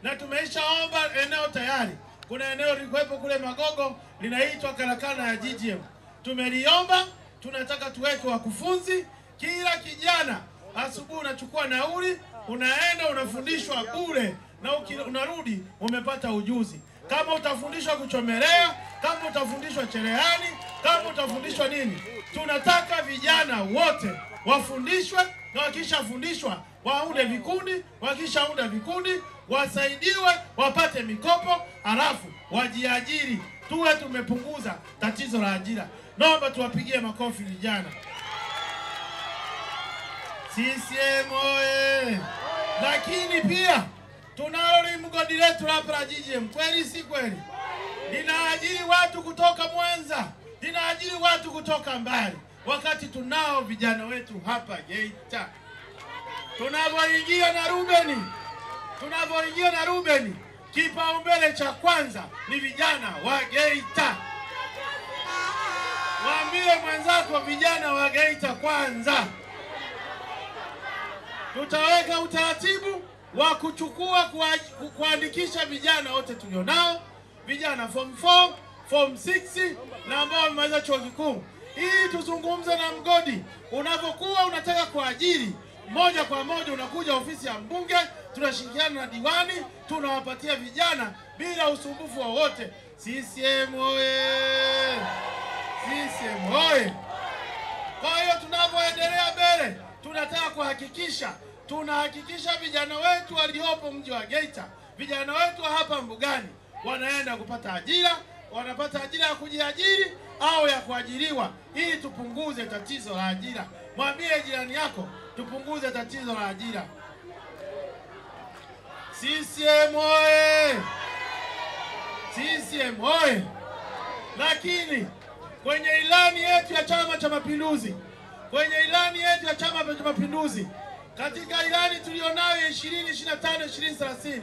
na tumeishaomba eneo tayari. Kuna eneo lilikuwepo kule Magogo linaitwa karakana ya GGM. Tumeliomba, tunataka tuweke wakufunzi. Kila kijana asubuhi unachukua nauli, unaenda unafundishwa bure na unarudi umepata ujuzi. Kama utafundishwa kuchomelea, kama utafundishwa cherehani, kama utafundishwa nini, tunataka vijana wote wafundishwe, na wakishafundishwa waunde vikundi, wakishaunda vikundi wasaidiwe wapate mikopo, halafu wajiajiri. Tuwe tumepunguza tatizo la ajira. Naomba tuwapigie makofi vijana. CCM oye! Lakini pia tunalo mgodi letu hapa la GGM. Kweli si kweli? Linaajiri watu kutoka Mwanza, linaajiri watu kutoka mbali, wakati tunao vijana wetu hapa Geita. Tunavyoingia na Rubeni, kipaumbele cha kwanza ni vijana wa Geita. Waambie mwenzako vijana wa Geita kwanza. Tutaweka utaratibu wa kuchukua kuandikisha vijana wote tulionao, vijana form 4, form 6 na ambao wamemaliza chuo kikuu. Hii tuzungumze na mgodi. Unapokuwa unataka kuajiri, moja kwa moja unakuja ofisi ya mbunge, tunashirikiana na diwani, tunawapatia vijana bila usumbufu wowote. CCM oye! CCM oye! Kwa hiyo tunapoendelea mbele, tunataka tunahakikisha vijana wetu waliopo mji wa Geita, vijana wetu hapa Mbugani wanaenda kupata ajira, wanapata ajira ya kujiajiri au ya kuajiriwa, ili tupunguze tatizo la ajira. Mwambie jirani yako tupunguze tatizo la ajira. CCM oye! CCM oye! Lakini kwenye ilani yetu ya Chama cha Mapinduzi, katika ilani tulionayo 2025-2030,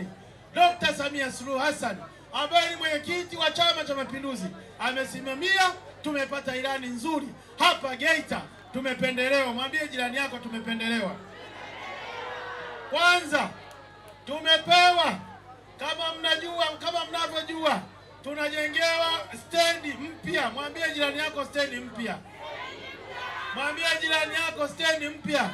Dr. Samia Suluhu Hassan ambaye ni mwenyekiti wa Chama cha Mapinduzi amesimamia. Tumepata ilani nzuri hapa Geita, tumependelewa. Mwambie jirani yako tumependelewa. Kwanza tumepewa, kama mnavyojua, tunajengewa stendi mpya. Mwambie jirani yako stendi mpya. Mwambie jirani yako stendi mpya.